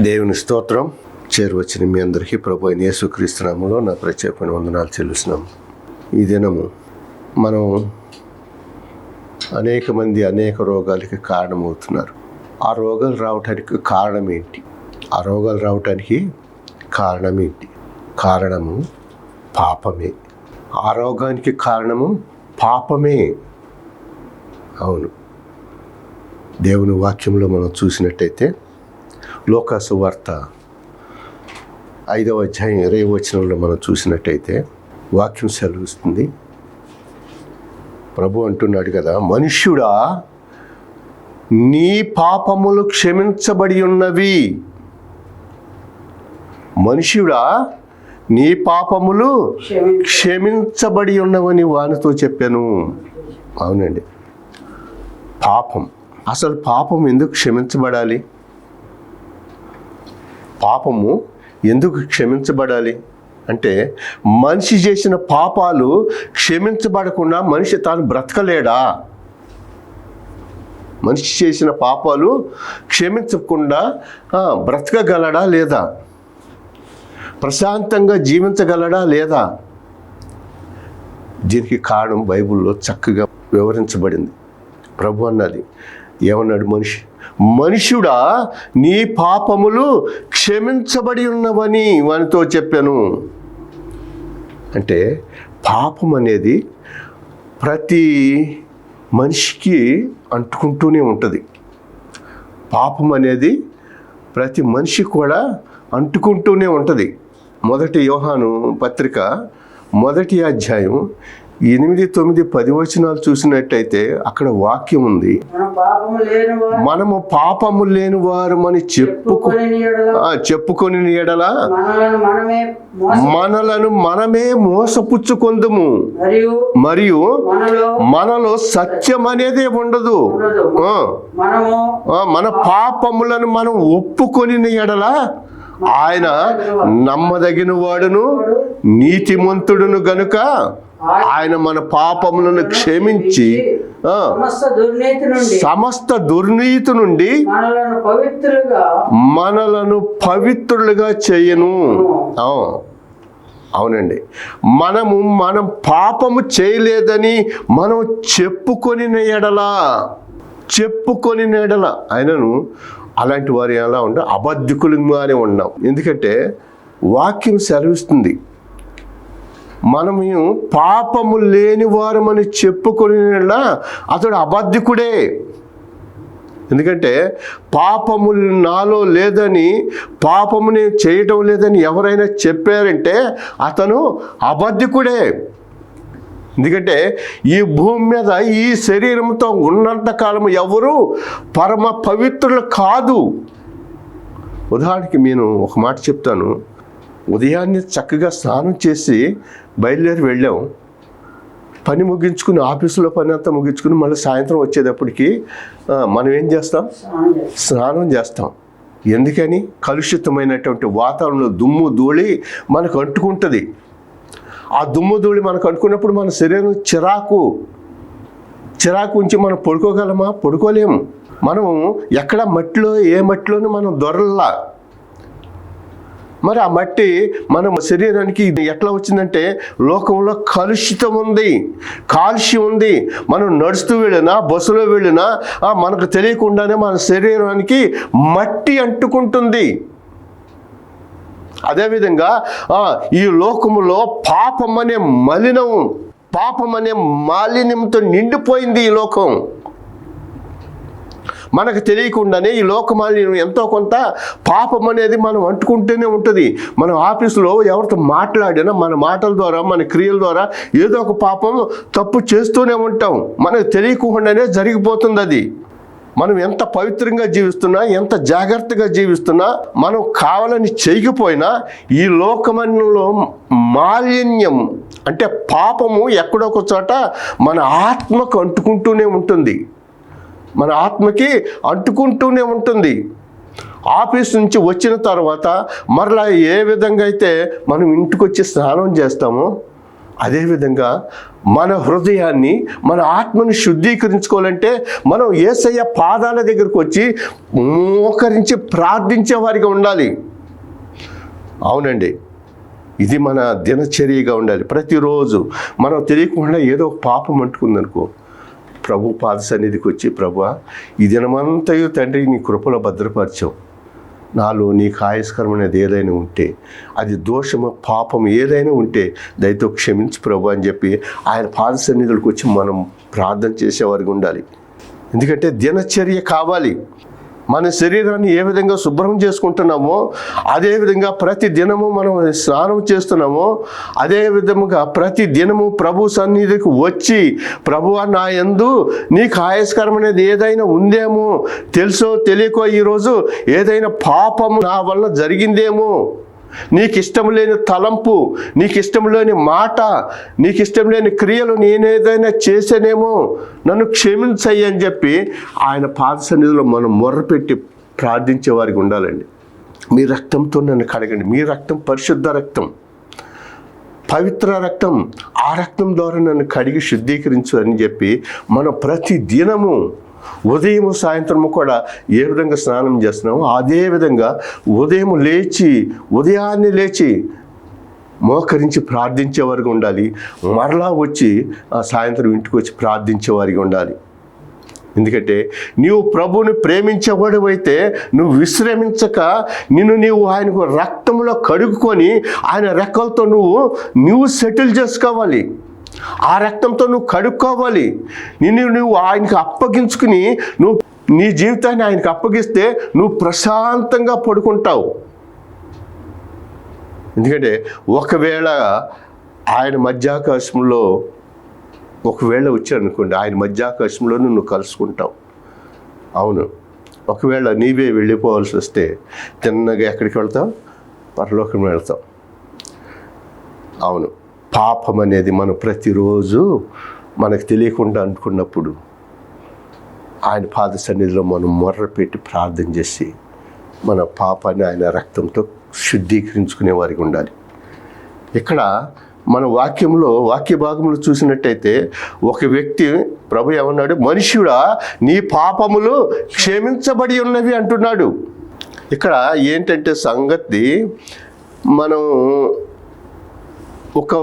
దేవుని స్తోత్రం. చేరువచ్చిన మీ అందరికీ ప్రభు అయిన యేసుక్రీస్తు నామములో నా ప్రత్యేకమైన వందనాలు చెల్లిస్తున్నాం. ఈ దినము మనం అనేక మంది అనేక రోగాలకి కారణమవుతున్నారు. ఆ రోగాలు రావటానికి కారణం ఏంటి? కారణము పాపమే. ఆ రోగానికి కారణము పాపమే. అవును, దేవుని వాక్యంలో మనం చూసినట్టయితే లోకాసు వార్త 5వ అధ్యాయం 20వ వచనంలో మనం చూసినట్టయితే వాక్యం సెలవిస్తుంది. ప్రభు అంటున్నాడు కదా, మనుష్యుడా నీ పాపములు క్షమించబడి ఉన్నవి. మనుష్యుడా నీ పాపములు క్షమించబడి ఉన్నవని వానితో చెప్పాను. అవునండి, పాపం. అసలు పాపం ఎందుకు క్షమించబడాలి? పాపము ఎందుకు క్షమించబడాలి అంటే, మనిషి చేసిన పాపాలు క్షమించబడకుండా మనిషి తాను బ్రతకలేడా? మనిషి చేసిన పాపాలు క్షమించకుండా బ్రతకగలడా లేదా? ప్రశాంతంగా జీవించగలడా లేదా? దీనికి కారణం బైబిల్లో చక్కగా వివరించబడింది. ప్రభు అన్నది ఏమన్నాడు? మనుష్యుడా నీ పాపములు క్షమించబడి ఉన్నవని వానితో చెప్పాను. అంటే పాపం అనేది ప్రతి మనిషికి అంటుకుంటూనే ఉంటుంది. పాపం అనేది ప్రతి మనిషి కూడా అంటుకుంటూనే ఉంటుంది. 1 యోహాను పత్రిక 1వ అధ్యాయం 8, 9, 10 వచనాలు చూసినట్టయితే అక్కడ వాక్యం ఉంది. మనము పాపము లేని వారమని చెప్పుకొని ఎడల మనలను మనమే మోసపుచ్చుకొందుము, మరియు మనలో సత్యం అనేదే ఉండదు. మన పాపములను మనం ఒప్పుకొని ఎడల ఆయన నమ్మదగిన వాడును నీతిమంతుడును గనుక ఆయన మన పాపములను క్షమించి సమస్త దుర్నీతి నుండి మనలను పవిత్రులుగా చేయను. అవునండి, మనం పాపము చేయలేదని మనం చెప్పుకొని ఎడల ఆయనను అలాంటి వారు ఎలా ఉంటే అబద్ధికులుగానే ఉన్నాం. ఎందుకంటే వాక్యం సెలవిస్తుంది, మనము పాపము లేని వారమని చెప్పుకొని అతడు అబద్ధికుడే. ఎందుకంటే పాపము నాలో లేదని, పాపము నేను చేయటం లేదని ఎవరైనా చెప్పారంటే అతను అబద్ధికుడే. ఎందుకంటే ఈ భూమి మీద ఈ శరీరంతో ఉన్నంత కాలం ఎవరు పరమ పవిత్రులు కాదు. ఉదాహరణకి నేను ఒక మాట చెప్తాను. ఉదయాన్నే చక్కగా స్నానం చేసి బయలుదేరి వెళ్ళాం. పని ముగించుకుని, ఆఫీసులో పని అంతా ముగించుకుని మళ్ళీ సాయంత్రం వచ్చేటప్పటికి మనం ఏం చేస్తాం? స్నానం చేస్తాం. ఎందుకని? కలుషితమైనటువంటి వాతావరణంలో దుమ్ము ధూళి మనకు అంటుకుంటుంది. ఆ దుమ్ము ధూళి మనకు అంటుకున్నప్పుడు మన శరీరం చిరాకు ఉంచి మనం పడుకోగలమా? పడుకోలేము. మనం ఎక్కడ ఏ మట్టిలోనూ మనం దొరల్లా. మరి ఆ మట్టి మన శరీరానికి ఎట్లా వచ్చిందంటే, లోకంలో కలుషితం ఉంది, కాలుష్యం ఉంది. మనం నడుస్తూ వెళ్ళినా, బస్సులో వెళ్ళినా మనకు తెలియకుండానే మన శరీరానికి మట్టి అంటుకుంటుంది. అదేవిధంగా ఈ లోకములో పాపం అనే మాలిన్యంతో నిండిపోయింది ఈ లోకం. మనకు తెలియకుండానే ఈ లోకమాలిన్యం ఎంతో కొంత పాపం అనేది మనం అంటుకుంటూనే ఉంటుంది. మనం ఆఫీసులో ఎవరితో మాట్లాడినా మన మాటల ద్వారా, మన క్రియల ద్వారా ఏదో ఒక పాపం తప్పు చేస్తూనే ఉంటాం. మనకు తెలియకుండానే జరిగిపోతుంది అది. మనం ఎంత పవిత్రంగా జీవిస్తున్నా, ఎంత జాగ్రత్తగా జీవిస్తున్నా, మనం కావాలని చేయకపోయినా ఈ లోకమంలో మాలిన్యం అంటే పాపము ఎక్కడొక చోట మన ఆత్మకు అంటుకుంటూనే ఉంటుంది. మన ఆత్మకి అంటుకుంటూనే ఉంటుంది. ఆఫీస్ నుంచి వచ్చిన తర్వాత మరలా ఏ విధంగా అయితే మనం ఇంటికి వచ్చి స్నానం చేస్తామో అదేవిధంగా మన హృదయాన్ని, మన ఆత్మని శుద్ధీకరించుకోవాలంటే మనం యేసయ్య పాదాల దగ్గరకు వచ్చి మోకరించి ప్రార్థించే వారిగా ఉండాలి. అవునండి, ఇది మన దినచర్యగా ఉండాలి. ప్రతిరోజు మనం తెలియకుండా ఏదో ఒక పాపం అంటుకుందనుకో, ప్రభు పాద సన్నిధికి వచ్చి, ప్రభువా, ఈ దినమంతయు తండ్రి నీ కృపలో భద్రపరచావు, నాలో నీకు ఆయాస్కరమైనది ఏదైనా ఉంటే, అది దోషము పాపం ఏదైనా ఉంటే దయతో క్షమించు ప్రభు అని చెప్పి ఆయన పాద సన్నిధులకు వచ్చి మనం ప్రార్థన చేసేవారికి ఉండాలి. ఎందుకంటే దినచర్య కావాలి. మన శరీరాన్ని ఏ విధంగా శుభ్రం చేసుకుంటున్నామో అదేవిధంగా ప్రతి దినము మనం స్నానం చేస్తున్నామో అదే విధముగా ప్రతి దినము ప్రభు సన్నిధికి వచ్చి, ప్రభువా, నా యందు నీకు ఆయాస్కరమైనది ఏదైనా ఉందేమో, తెలుసో తెలియకో ఈరోజు ఏదైనా పాపము నా వల్ల జరిగిందేమో, నీకు ఇష్టం లేని తలంపు, నీకు ఇష్టం లేని మాట, నీకు ఇష్టం లేని క్రియలు నేనేదైనా చేశానేమో, నన్ను క్షమించయ్యి అని చెప్పి ఆయన పాద సన్నిధిలో మనం మొర్రపెట్టి ప్రార్థించే వారికి ఉండాలండి. మీ రక్తంతో నన్ను కడగండి, మీ రక్తం పరిశుద్ధ రక్తం, పవిత్ర రక్తం, ఆ రక్తం ద్వారా నన్ను కడిగి శుద్ధీకరించు అని చెప్పి మనం ప్రతి దినము ఉదయం సాయంత్రము కూడా ఏ విధంగా స్నానం చేస్తున్నామో అదే విధంగా ఉదయాన్నే లేచి మోకరించి ప్రార్థించేవారికి ఉండాలి. మరలా వచ్చి సాయంత్రం ఇంటికి వచ్చి ప్రార్థించేవారికి ఉండాలి. ఎందుకంటే నీవు ప్రభువుని ప్రేమించేవాడు అయితే నువ్వు విశ్రమించక నీవు ఆయనకు రక్తంలో కడుక్కొని ఆయన రెక్కలతో నువ్వు సెటిల్ చేసుకోవాలి. ఆ రక్తంతో నువ్వు కడుక్కోవాలి. నువ్వు ఆయనకు అప్పగించుకుని నువ్వు నీ జీవితాన్ని ఆయనకు అప్పగిస్తే నువ్వు ప్రశాంతంగా పడుకుంటావు. ఎందుకంటే ఒకవేళ ఆయన మధ్యాకాశంలో వచ్చారనుకోండి, ఆయన మధ్యాకాశంలో నువ్వు కలుసుకుంటావు. అవును, ఒకవేళ నీవే వెళ్ళిపోవాల్సి వస్తే తిన్నగా ఎక్కడికి వెళ్తావు? పరలోకం వెళ్తావు. అవును, పాపం అనేది మనం ప్రతిరోజు మనకు తెలియకుండా అనుకున్నప్పుడు ఆయన పాద సన్నిధిలో మనం మొర్రపెట్టి ప్రార్థన చేసి మన పాపాన్ని ఆయన రక్తంతో శుద్ధీకరించుకునే వారికి ఉండాలి. ఇక్కడ మన వాక్య భాగంలో చూసినట్టయితే ఒక వ్యక్తి ప్రభు ఏమన్నాడు? మనుష్యుడా, నీ పాపములు క్షమించబడి ఉన్నవి అంటున్నాడు. ఇక్కడ ఏంటంటే సంగతి, మనం ఒక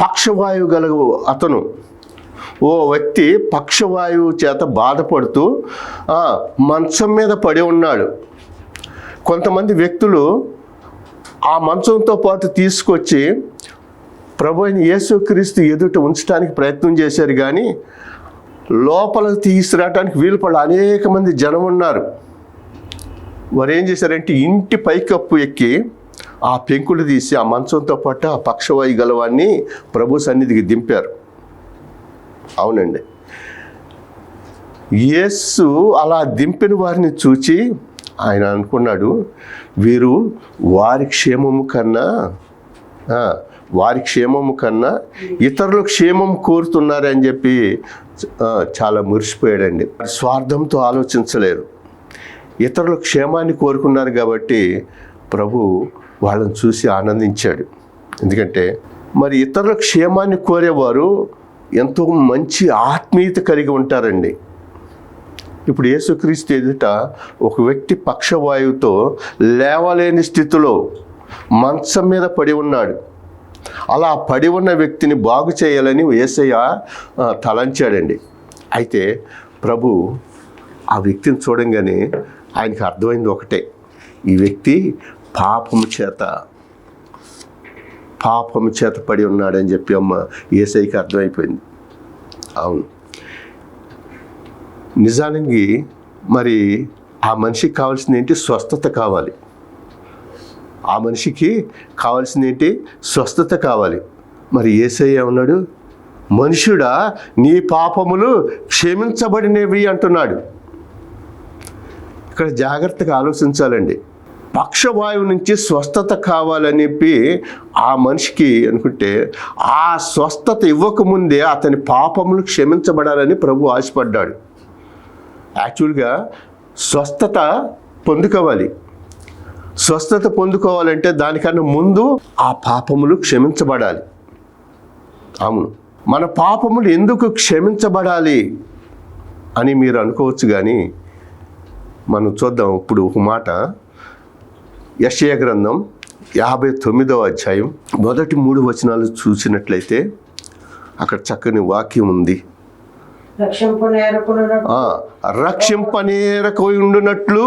పక్షవాయువు గల అతను, ఓ వ్యక్తి పక్షవాయువు చేత బాధపడుతూ మంచం మీద పడి ఉన్నాడు. కొంతమంది వ్యక్తులు ఆ మంచంతో పాటు తీసుకొచ్చి ప్రభు అయిన యేసుక్రీస్తు ఎదుట ఉంచడానికి ప్రయత్నం చేశారు, కానీ లోపలికి తీసుకురావడానికి వీలు పడ అనేక మంది జనం ఉన్నారు. వారు ఏం చేశారంటే ఇంటి పైకప్పు ఎక్కి ఆ పెంకులు తీసి ఆ మంచంతో పాటు ఆ పక్షవాయు గలవాన్ని ప్రభు సన్నిధికి దింపారు. అవునండి, యేసు అలా దింపిన వారిని చూచి ఆయన అనుకున్నాడు, వీరు వారి క్షేమము కన్నా ఇతరుల క్షేమం కోరుతున్నారని చెప్పి చాలా మురిసిపోయాడండి. స్వార్థంతో ఆలోచించలేరు, ఇతరుల క్షేమాన్ని కోరుకున్నారు కాబట్టి ప్రభు వాళ్ళని చూసి ఆనందించాడు. ఎందుకంటే మరి ఇతరుల క్షేమాన్ని కోరేవారు ఎంతో మంచి ఆత్మీయత కలిగి ఉంటారండి. ఇప్పుడు యేసుక్రీస్తు ఎదుట ఒక వ్యక్తి పక్షవాయువుతో లేవలేని స్థితిలో మంచం మీద పడి ఉన్నాడు. అలా పడి ఉన్న వ్యక్తిని బాగు చేయాలని యేసయ్య తలంచాడండి. అయితే ప్రభు ఆ వ్యక్తిని చూడంగానే ఆయనకి అర్థమైంది ఒకటే, ఈ వ్యక్తి పాపము చేత పడి ఉన్నాడని చెప్పి యేసయ్యకి అర్థమైపోయింది. అవును, నిజానికి మరి ఆ మనిషికి కావాల్సింది ఏంటి? స్వస్థత కావాలి. ఆ మనిషికి కావాల్సింది ఏంటి? స్వస్థత కావాలి. మరి యేసయ్య ఉన్నాడు, మనుష్యుడా, నీ పాపములు క్షమించబడినవి అంటున్నాడు. ఇక్కడ జాగ్రత్తగా ఆలోచించాలండి. పక్షవాయువు నుంచి స్వస్థత కావాలని చెప్పి ఆ మనిషికి అనుకుంటే ఆ స్వస్థత ఇవ్వకముందే అతని పాపములు క్షమించబడాలని ప్రభు ఆశపడ్డాడు. యాక్చువల్గా స్వస్థత పొందుకోవాలంటే దానికన్నా ముందు ఆ పాపములు క్షమించబడాలి. అవును, మన పాపములు ఎందుకు క్షమించబడాలి అని మీరు అనుకోవచ్చు, కానీ మనం చూద్దాం ఇప్పుడు ఒక మాట. యెషయా గ్రంథం 59వ అధ్యాయం మొదటి 3 వచనాలు చూసినట్లయితే అక్కడ చక్కని వాక్యం ఉంది. రక్షింపనేరకుండునట్లు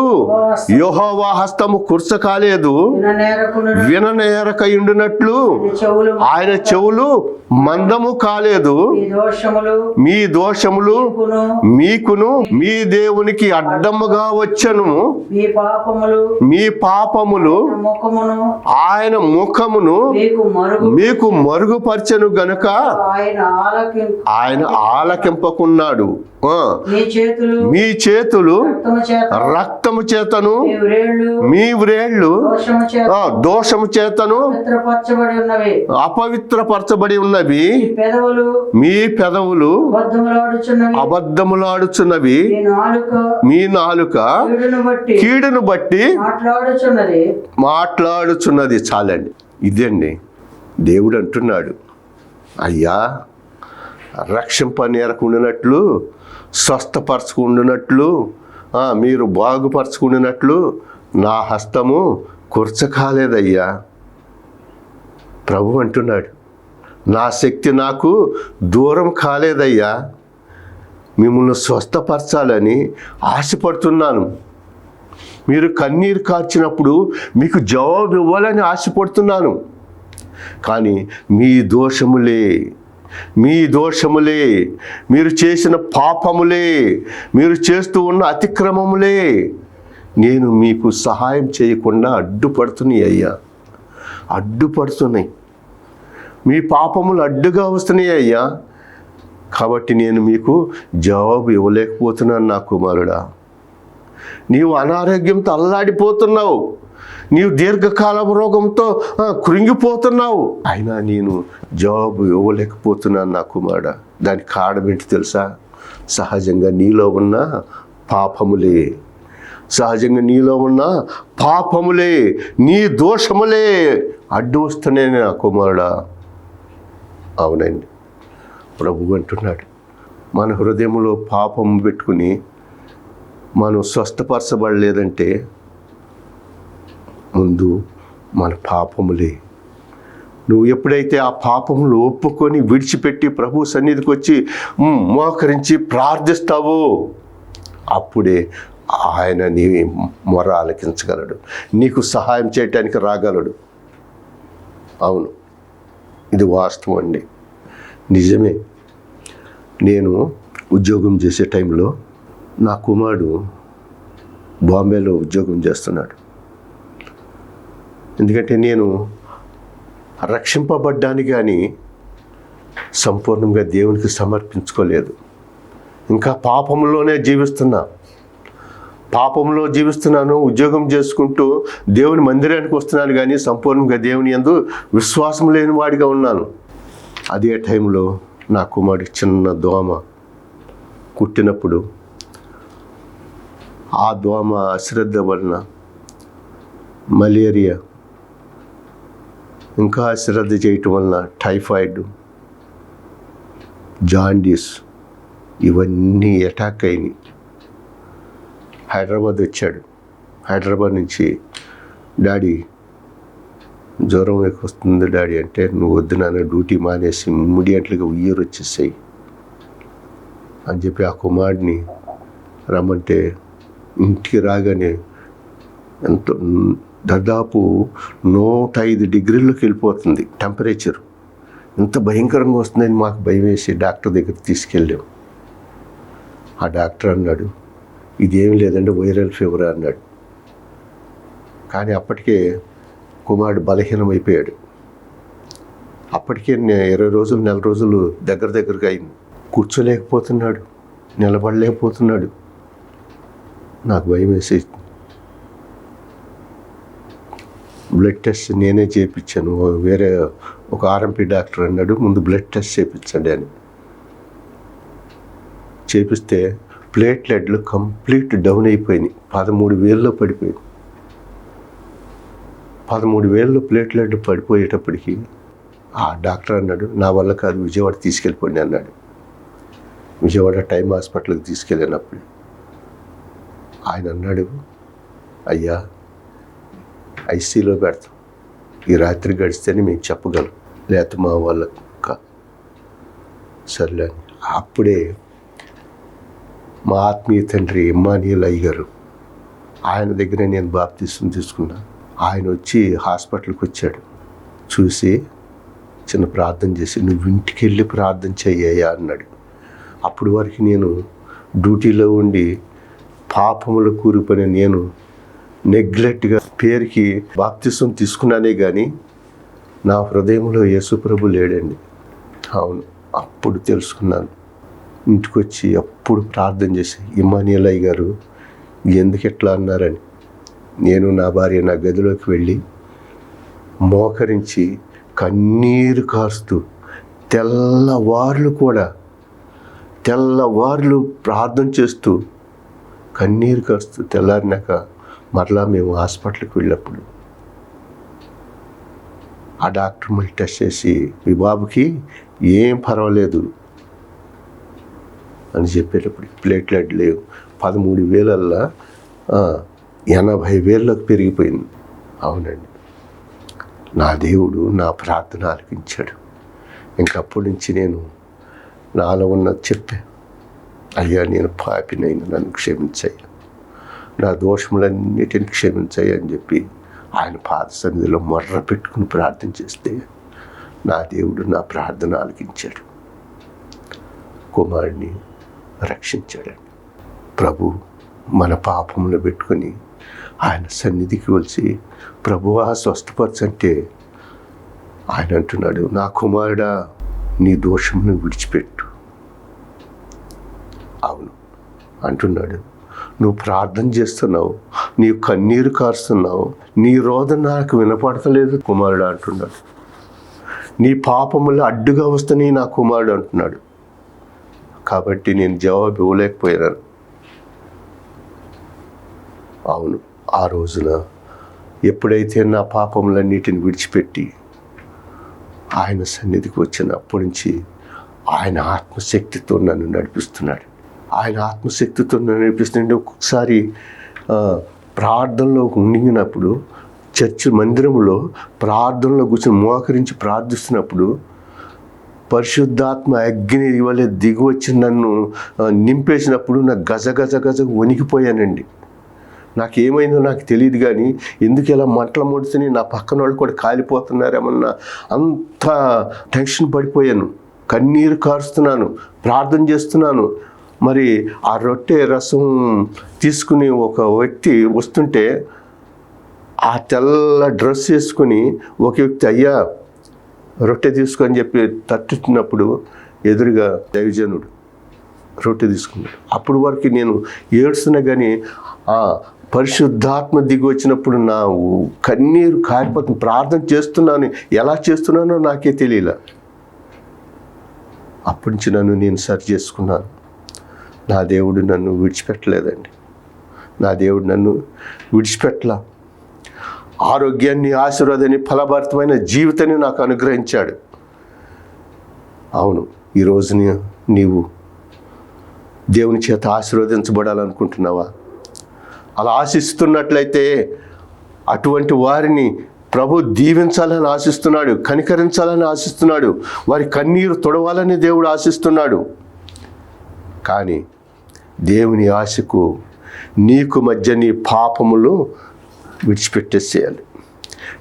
యెహోవా హస్తము కుర్చ కాలేదు, విననేరకయుండునట్లు ఆయన చెవులు మందము కాలేదు. మీ దోషములు మీకును మీ దేవునికి అడ్డముగా వచ్చను. మీ పాపములు ఆయన ముఖమును మీకు మరుగుపరచను గనుక ఆయన ఆలకింపకున్నాడు. మీ చేతులు రక్తము చేతను మీ వ్రేళ్ళు దోషము చేతను అపవిత్రపరచబడి ఉన్నవి. మీ పెదవులు అబద్ధములాడుచున్నవి. మీ నాలుక కీడును బట్టి మాట్లాడుచున్నది. చాలండి, ఇదండి దేవుడు అంటున్నాడు. అయ్యా, రక్షింపనేరకుండినట్లు, స్వస్థపరచుకుండినట్లు, మీరు బాగుపరచుకుండినట్లు నా హస్తము కుర్చ కాలేదయ్యా. ప్రభు అంటున్నాడు, నా శక్తి నాకు దూరం కాలేదయ్యా. మిమ్మల్ని స్వస్థపరచాలని ఆశపడుతున్నాను. మీరు కన్నీరు కార్చినప్పుడు మీకు జవాబు ఇవ్వాలని ఆశపడుతున్నాను. కానీ మీ దోషములే, మీరు చేసిన పాపములే, మీరు చేస్తూ ఉన్న అతిక్రమములే నేను మీకు సహాయం చేయకుండా అడ్డుపడుతున్నాయి అయ్యా. అడ్డుపడుతున్నాయి, మీ పాపములు అడ్డుగా వస్తున్నాయి అయ్యా. కాబట్టి నేను మీకు జవాబు ఇవ్వలేకపోతున్నాను నా కుమారుడా. నీవు అనారోగ్యంతో అల్లాడిపోతున్నావు, నీవు దీర్ఘకాల రోగంతో కృంగిపోతున్నావు, అయినా నేను జవాబు ఇవ్వలేకపోతున్నాను నా కుమారుడా. దానికి కారణం ఏంటి తెలుసా? సహజంగా నీలో ఉన్న పాపములే, నీ దోషములే అడ్డు వస్తున్నాయి నా కుమారుడా. అవునండి, ప్రభు అంటున్నాడు, మన హృదయంలో పాపం పెట్టుకుని మనం స్వస్థపరచబడలేదంటే ముందు మన పాపములే. నువ్వు ఎప్పుడైతే ఆ పాపములు ఒప్పుకొని విడిచిపెట్టి ప్రభు సన్నిధికి వచ్చి మోకరించి ప్రార్థిస్తావో అప్పుడే ఆయన నీ మొర ఆలకించగలడు, నీకు సహాయం చేయటానికి రాగలడు. అవును, ఇది వాస్తవం అండి, నిజమే. నేను ఉద్యోగం చేసే టైంలో నా కుమారుడు బాంబేలో ఉద్యోగం చేస్తున్నాడు. ఎందుకంటే నేను రక్షింపబడ్డాను కానీ సంపూర్ణంగా దేవునికి సమర్పించుకోలేదు. ఇంకా పాపంలోనే జీవిస్తున్నాను. ఉద్యోగం చేసుకుంటూ దేవుని మందిరానికి వస్తున్నాను కానీ సంపూర్ణంగా దేవుని యందు విశ్వాసం లేని వాడిగా ఉన్నాను. అదే టైంలో నా కుమారుడికి చిన్న దోమ కుట్టినప్పుడు ఆ దోమ అశ్రద్ధ వలన మలేరియా, ఇంకా అశ్రద్ధ చేయటం వలన టైఫాయిడ్, జాండీస్ ఇవన్నీ అటాక్ అయినాయి. హైదరాబాద్ వచ్చాడు. హైదరాబాద్ నుంచి డాడీ జ్వరం వస్తుంది డాడీ అంటే, నువ్వు వద్దు నాన్న, డ్యూటీ మానేసి ఇమ్మీడియట్లుగా ఉయ్యూరు వచ్చేసాయి అని చెప్పి ఆ కుమారుడిని రమ్మంటే ఇంటికి రాగానే ఎంతో దాదాపు 105 డిగ్రీల్లోకి వెళ్ళిపోతుంది టెంపరేచర్. ఎంత భయంకరంగా వస్తుందని మాకు భయం వేసి డాక్టర్ దగ్గరికి తీసుకెళ్ళాం. ఆ డాక్టర్ అన్నాడు, ఇదేం లేదండి వైరల్ ఫీవర్ అన్నాడు. కానీ అప్పటికే కుమారుడు బలహీనమైపోయాడు. అప్పటికే 20 రోజులు, నెల రోజులు దగ్గరగా అయింది. కూర్చోలేకపోతున్నాడు, నిలబడలేకపోతున్నాడు. నాకు భయం వేసి బ్లడ్ టెస్ట్ నేనే చేయించాను. వేరే ఒక ఆర్ఎంపీ డాక్టర్ అన్నాడు, ముందు బ్లడ్ టెస్ట్ చేయించండి అని. చేపిస్తే ప్లేట్లెట్లు కంప్లీట్ డౌన్ అయిపోయినాయి. 13,000లో పడిపోయింది. 13,000లో ప్లేట్లెట్లు పడిపోయేటప్పటికి ఆ డాక్టర్ అన్నాడు, నా వల్ల కాదు, విజయవాడ తీసుకెళ్ళిపోండి అన్నాడు. విజయవాడ టైమ్ హాస్పిటల్కి తీసుకెళ్ళినప్పుడు ఆయన అన్నాడు, అయ్యా ఐసీలో పెడతాం, ఈ రాత్రి గడిస్తేనే మేము చెప్పగలం, లేకపోతే మా వాళ్ళ సర్లే. అప్పుడే మా ఆత్మీయ తండ్రి ఇమ్మానియల్ అయ్యగారు, ఆయన దగ్గర నేను బాప్తిసం తీసుకున్నా. ఆయన వచ్చి హాస్పిటల్కి వచ్చాడు. చూసి చిన్న ప్రార్థన చేసి, నువ్వు ఇంటికి వెళ్ళి ప్రార్థన చెయ్యా అన్నాడు. అప్పుడు వరకు నేను డ్యూటీలో ఉండి పాపములు కూరుకొని నేను నెగ్లెక్ట్గా పేరుకి బాప్తిసం తీసుకున్నానే కానీ నా హృదయంలో యేసుప్రభు లేడండి. అవును, అప్పుడు తెలుసుకున్నాను. ఇంటికి వచ్చి అప్పుడు ప్రార్థన చేసి, ఇమ్మానియల్ గారు ఎందుకు ఎట్లా అన్నారని నేను నా భార్య నా గదిలోకి వెళ్ళి మోకరించి కన్నీరు కారుస్తూ తెల్లవార్లు ప్రార్థన చేస్తూ కన్నీరు కారుస్తూ తెల్లారినాక మరలా మేము హాస్పిటల్కి వెళ్ళినప్పుడు ఆ డాక్టర్ మళ్ళీ టెస్ట్ చేసి, మీ బాబుకి ఏం పర్వాలేదు అని చెప్పేటప్పుడు ప్లేట్లెట్ లేవు, 13,000 80,000 పెరిగిపోయింది. అవునండి, నా దేవుడు నా ప్రార్థన ఆలకించాడు. ఇంకప్పటి నుంచి నేను నాలో ఉన్నది చెప్పా, అయ్యా నేను పాపినైనా నన్ను క్షమించయ్యా, నా దోషములన్నిటిని క్షమించయ్యా అని చెప్పి ఆయన పాద సన్నిధిలో మొర్ర పెట్టుకుని ప్రార్థన చేస్తే నా దేవుడు నా ప్రార్థన ఆలకించాడు, కుమారుడిని రక్షించాడండి. ప్రభు మన పాపములు పెట్టుకొని ఆయన సన్నిధికి వచ్చి ప్రభువా స్వస్థపరచంటే ఆయన అంటున్నాడు, నా కుమారుడా నీ దోషమును విడిచిపెట్టు. అవును అంటున్నాడు, నువ్వు ప్రార్థన చేస్తున్నావు, నీ కన్నీరు కారుస్తున్నావు, నీ రోదన నాకు వినపడతలేదు కుమారుడు అంటున్నాడు. నీ పాపములు అడ్డుగా వస్తున్నాయి నా కుమారుడు అంటున్నాడు. కాబట్టి నేను జవాబు ఇవ్వలేకపోయాను. అవును, ఆ రోజున ఎప్పుడైతే నా పాపములన్నిటిని విడిచిపెట్టి ఆయన సన్నిధికి వచ్చినప్పటి నుంచి ఆయన ఆత్మశక్తితో నన్ను నడిపిస్తున్నాడు. ఆయన ఆత్మశక్తితో నన్ను నడిపిస్తుంటే ఒక్కొక్కసారి ప్రార్థనలో ఉండినప్పుడు చర్చ్ మందిరంలో ప్రార్థనలో కూర్చొని మోకరించి ప్రార్థిస్తున్నప్పుడు పరిశుద్ధాత్మ అగ్ని వలె దిగి వచ్చి నన్ను నింపేసినప్పుడు నాకు గజ వణికిపోయానండి. నాకేమైందో నాకు తెలియదు, కానీ ఎందుకు ఇలా మంటలు ముడితే నా పక్కన వాళ్ళు కూడా కాలిపోతున్నారేమన్నా అంత టెన్షన్ పడిపోయాను. కన్నీరు కారుస్తున్నాను, ప్రార్థన చేస్తున్నాను. మరి ఆ రొట్టె రసం తీసుకుని ఒక వ్యక్తి వస్తుంటే ఆ తెల్ల డ్రెస్ వేసుకుని ఒక వ్యక్తి అయ్యా రొట్టె తీసుకొని చెప్పి తట్టుతున్నప్పుడు ఎదురుగా దైవజనుడు రొట్టె తీసుకున్నాడు. అప్పుడు వరకు నేను ఏడుస్తున్నా, కానీ పరిశుద్ధాత్మ దిగి వచ్చినప్పుడు నా కన్నీరు కారిపోతుంది. ప్రార్థన చేస్తున్నాను, ఎలా చేస్తున్నానో నాకే తెలియలే. అప్పటి నుంచి నేను సరి చేసుకున్నాను. నా దేవుడు నన్ను విడిచిపెట్టలేదండి. నా దేవుడు నన్ను విడిచిపెట్టలా. ఆరోగ్యాన్ని, ఆశీర్వాదాన్ని, ఫలభరితమైన జీవితాన్ని నాకు అనుగ్రహించాడు. అవును, ఈరోజు నీవు దేవుని చేత ఆశీర్వదించబడాలనుకుంటున్నావా? అలా ఆశిస్తున్నట్లయితే అటువంటి వారిని ప్రభు దీవించాలని ఆశిస్తున్నాడు, కనికరించాలని ఆశిస్తున్నాడు, వారి కన్నీరు తొడవాలని దేవుడు ఆశిస్తున్నాడు. కానీ దేవుని ఆశకు నీకు మధ్య నీ పాపములు విడిచిపెట్టేసేయాలి.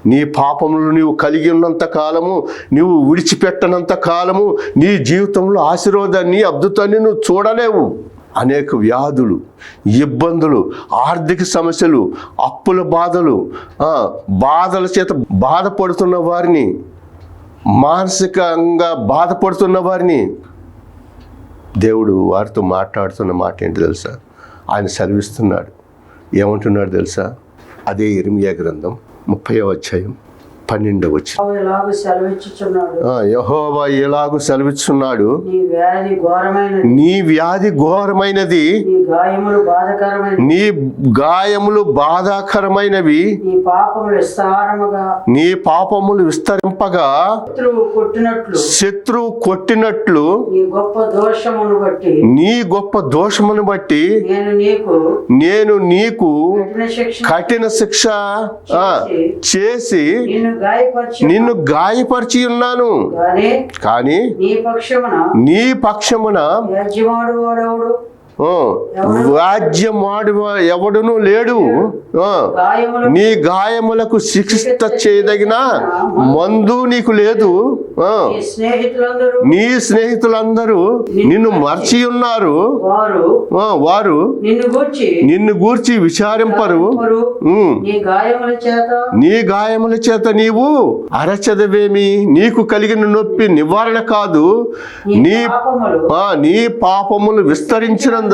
నీ పాపములు నీవు కలిగి ఉన్నంత కాలము, నీవు విడిచిపెట్టనంత కాలము నీ జీవితంలో ఆశీర్వాదాన్ని, అద్భుతాన్ని నువ్వు చూడలేవు. అనేక వ్యాధులు, ఇబ్బందులు, ఆర్థిక సమస్యలు, అప్పుల బాధల చేత బాధపడుతున్న వారిని, మానసికంగా బాధపడుతున్న వారిని దేవుడు వారితో మాట్లాడుతున్న మాట ఏంటి తెలుసా? ఆయన సెలవిస్తున్నాడు. ఏమంటున్నాడు తెలుసా? అదే ఇర్మియా గ్రంథం 30వ అధ్యాయం 12వ వచనం. ఇలాగు సెలవిచ్చుచున్నాడు, యెహోవా ఇలాగు సెలవిచ్చున్నాడు, నీ వ్యాధి ఘోరమైనది, నీ వ్యాధి ఘోరమైనది, నీ గాయములు బాధకరమైనవి, నీ గాయములు బాధాకరమైనవి, నీ పాపములు విస్తారముగా, నీ పాపములు విస్తరింపగా శత్రువు కొట్టినట్లు నీ గొప్ప దోషమును బట్టి నీ గొప్ప దోషమును బట్టి నేను నీకు కఠిన శిక్ష చేసి నిన్ను గాయపరిచి ఉన్నాను. కానీ నీ పక్షమున వ్యాజ్యమాడు ఎవడును లేడు. నీ గాయములకు శిక్ష చేయదగిన మందు నీకు లేదు. నీ స్నేహితులందరూ నిన్ను మర్చి ఉన్నారు, వారు నిన్ను గూర్చి విచారింపరు. నీ గాయముల చేత నీవు అరచదవేమి? నీకు కలిగిన నొప్పి నివారణ కాదు, నీ పాపములు విస్తరించిన నీ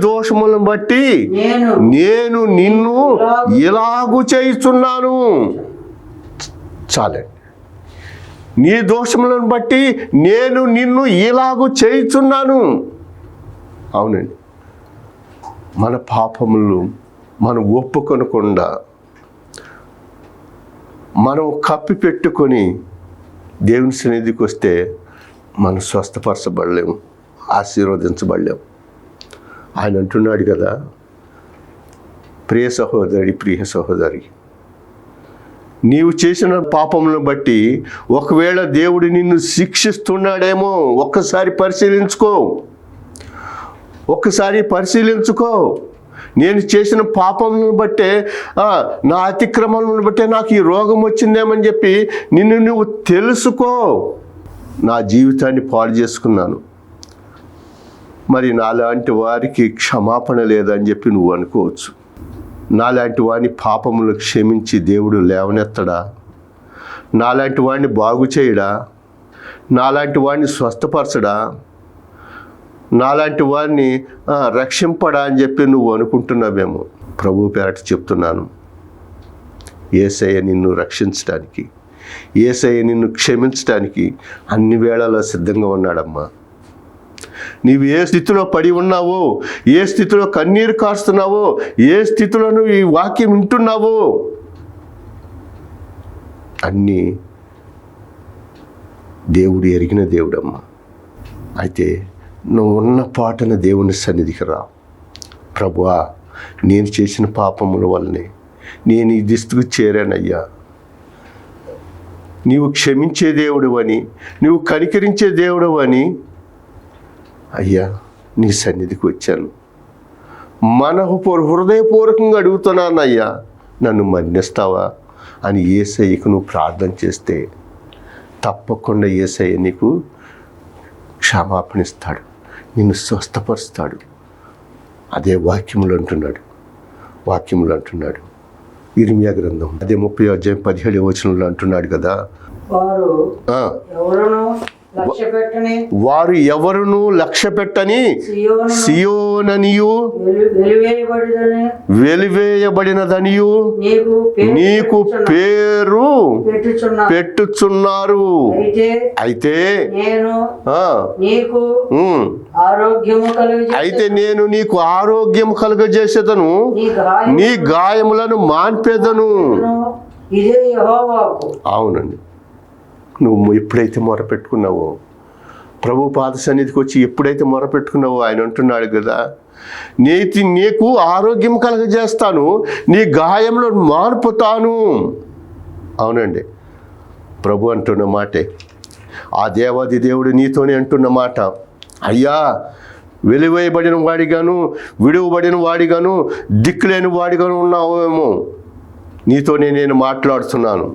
దోషములను బట్టి నేను నిన్ను ఇలాగు చేయుచున్నాను. చాలండి. నీ దోషములను బట్టి నేను నిన్ను ఇలాగు చేయుచున్నాను. అవునండి, మన పాపములు మనం ఒప్పుకొనకుండా మనం కప్పి పెట్టుకొని దేవుని సన్నిధికి వస్తే మనం స్వస్థపరచబడలేము, ఆశీర్వదించబడలేం. ఆయన అంటున్నాడు కదా, ప్రియ సహోదరి, ప్రియ సహోదరి, నీవు చేసిన పాపములను బట్టి ఒకవేళ దేవుడు నిన్ను శిక్షిస్తున్నాడేమో ఒక్కసారి పరిశీలించుకో. నేను చేసిన పాపములను బట్టే, నా అతిక్రమములను బట్టే నాకు ఈ రోగం వచ్చిందేమని చెప్పి నిన్ను నువ్వు తెలుసుకో. నా జీవితాన్ని పాడు చేసుకున్నాను, మరి నాలాంటి వారికి క్షమాపణ లేదని చెప్పి నువ్వు అనుకోవచ్చు. నాలాంటి వాడిని పాపములు క్షమించి దేవుడు లేవనెత్తడా? నాలాంటి వాడిని బాగు చేయడా? నాలాంటి వాడిని స్వస్థపరచడా? నాలాంటి వాడిని రక్షింపడా అని చెప్పి నువ్వు అనుకుంటున్నావేమో. ప్రభు పేరట చెప్తున్నాను, యేసయ్య నిన్ను రక్షించడానికి, యేసయ్య నిన్ను క్షమించడానికి అన్ని వేళలా సిద్ధంగా ఉన్నాడమ్మా. నీవు ఏ స్థితిలో పడి ఉన్నావో, ఏ స్థితిలో కన్నీరు కారుస్తున్నావో, ఏ స్థితిలో నువ్వు ఈ వాక్యం వింటున్నావో అన్నీ దేవుడు ఎరిగిన దేవుడమ్మా. అయితే నువ్వు ఉన్న పాటన దేవుని సన్నిధికి రా. ప్రభువా, నేను చేసిన పాపముల వల్లనే నేను ఈ దిస్తుకు చేరానయ్యా. నీవు క్షమించే దేవుడు అని, నువ్వు కనికరించే దేవుడు అని అయ్యా నీ సన్నిధికి వచ్చాను. హృదయపూర్వకంగా అడుగుతున్నాను అయ్యా, నన్ను మన్నిస్తావా అని యేసయ్యకు నువ్వు ప్రార్థన చేస్తే తప్పకుండా యేసయ్య నీకు క్షమాపణ ఇస్తాడు, నిన్ను స్వస్థపరుస్తాడు. అదే వాక్యములు అంటున్నాడు. ఇర్మియా గ్రంథం అదే 30 వచనంలో అంటున్నాడు కదా, వారు ఎవరును లక్ష్య పెట్టని సియోననియు వెలివేయబడినదనియు నీకు పేరు పెట్టుచున్నారు. అయితే నేను నీకు ఆరోగ్యము కలుగజేసేదను, నీ గాయములను మాన్పేదను. అవునండి, నువ్వు ఎప్పుడైతే మొరపెట్టుకున్నావో, ప్రభు పాద సన్నిధికి వచ్చి ఎప్పుడైతే మొరపెట్టుకున్నావో ఆయన అంటున్నాడు కదా, నీకు ఆరోగ్యం కలగజేస్తాను, నీ గాయంలో మార్పుతాను. అవునండి, ప్రభు అంటున్న మాటే, ఆ దేవాది దేవుడు నీతోనే అంటున్న మాట. అయ్యా, వెలివేయబడిన వాడిగాను, విడువబడిన వాడిగాను, దిక్కులేని వాడిగాను ఉన్నావేమో, నీతోనే నేను మాట్లాడుతున్నాను.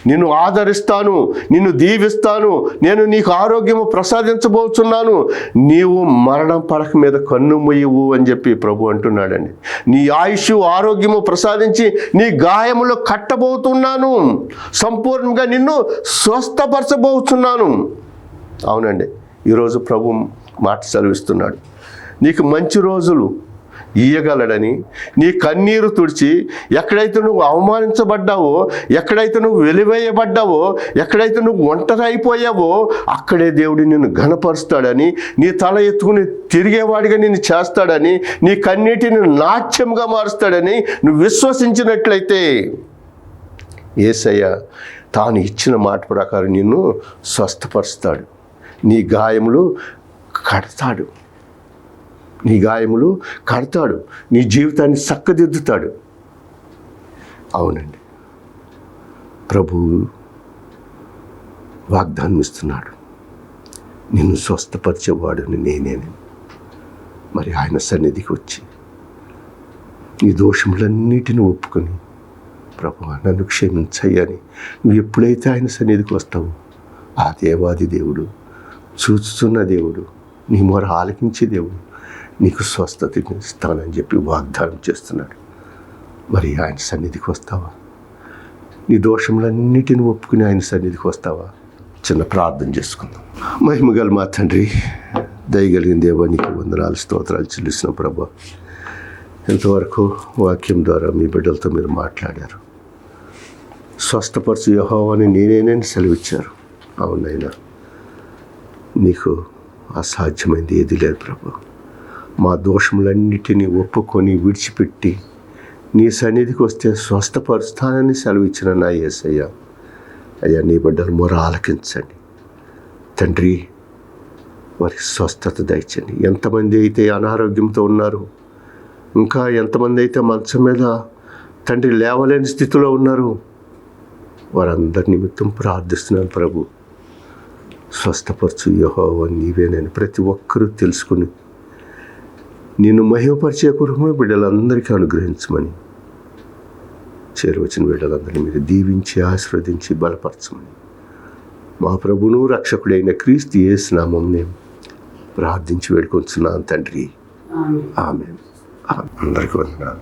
నిన్ను ఆదరిస్తాను, నిన్ను దీవిస్తాను, నేను నీకు ఆరోగ్యము ప్రసాదించబోతున్నాను. నీవు మరణం పడక మీద కన్ను మూయవు అని చెప్పి ప్రభు అంటున్నాడండి. నీ ఆయుష్ ఆరోగ్యము ప్రసాదించి నీ గాయములో కట్టబోతున్నాను, సంపూర్ణంగా నిన్ను స్వస్థపరచబోతున్నాను. అవునండి, ఈరోజు ప్రభు మాట సెలవిస్తున్నాడు, నీకు మంచి రోజులు, ఇయ్యగలడని, నీ కన్నీరు తుడిచి, ఎక్కడైతే నువ్వు అవమానించబడ్డావో, ఎక్కడైతే నువ్వు వెలివేయబడ్డావో, ఎక్కడైతే నువ్వు ఒంటరి అయిపోయావో అక్కడే దేవుడు నిన్ను ఘనపరుస్తాడని, నీ తల ఎత్తుకుని తిరిగేవాడిగా నిన్ను చేస్తాడని, నీ కన్నీటిని నాట్యంగా మారుస్తాడని నువ్వు విశ్వసించినట్లయితే యేసయ్య తాను ఇచ్చిన మాట ప్రకారం నిన్ను స్వస్థపరుస్తాడు. నీ గాయములు కడతాడు, నీ గాయములు కడతాడు, నీ జీవితాన్ని చక్కదిద్దుతాడు. అవునండి, ప్రభువు వాగ్దానం ఇస్తున్నాడు, నిన్ను స్వస్థపరిచేవాడుని నేనేని. మరి ఆయన సన్నిధికి వచ్చి నీ దోషములన్నిటిని ఒప్పుకొని, ప్రభువా నన్ను క్షమించయ్యని నువ్వు ఎప్పుడైతే ఆయన సన్నిధికి వస్తావో ఆ దేవాది దేవుడు, చూస్తున్న దేవుడు, నీ మొర ఆలకించే దేవుడు నీకు స్వస్థతని ఇస్తానని చెప్పి వాగ్దానం చేస్తున్నాడు. మరి ఆయన సన్నిధికి వస్తావా? నీ దోషములన్నిటిని ఒప్పుకుని ఆయన సన్నిధికి వస్తావా? చిన్న ప్రార్థన చేసుకుందాం. మహిమగల మా తండ్రి, దయగలిగిన దేవా, నీకు వందనాలు స్తోత్రాలు చెల్లిస్తున్న ప్రభా. ఎంతవరకు వాక్యం ద్వారా మీ బిడ్డలతో మీరు మాట్లాడారు. స్వస్థపరచు యెహోవాని నేనేనని సెలవిచ్చారు. అవునైనా నీకు అసాధ్యమైంది ఏది లేదు ప్రభు. మా దోషములన్నిటినీ ఒప్పుకొని విడిచిపెట్టి నీ సన్నిధికి వస్తే స్వస్థపరుస్తానని సెలవిచ్చిన నా యేసయ్య, అయ్యా నీ బిడ్డలు మొర ఆలకించండి తండ్రి. వారికి స్వస్థత దయచండి. ఎంతమంది అయితే అనారోగ్యంతో ఉన్నారు, ఇంకా ఎంతమంది అయితే మంచం మీద తండ్రి లేవలేని స్థితిలో ఉన్నారు, వారందరి నిమిత్తం ప్రార్థిస్తున్నాను ప్రభు. స్వస్థపరచు యెహోవా నీవేనని ప్రతి ఒక్కరూ తెలుసుకుని నిన్ను మహిమపరిచే కొరకు బిడ్డలందరికీ అనుగ్రహించమని, చేరువచ్చిన బిడ్డలందరినీ మీరు దీవించి ఆశీర్వదించి బలపరచమని మా ప్రభువును రక్షకుడైన క్రీస్తు యేసు నామమున నేను ప్రార్థించి వేడుకొంచున్నాను తండ్రి. ఆమేన్. అందరికీ వందనాలు.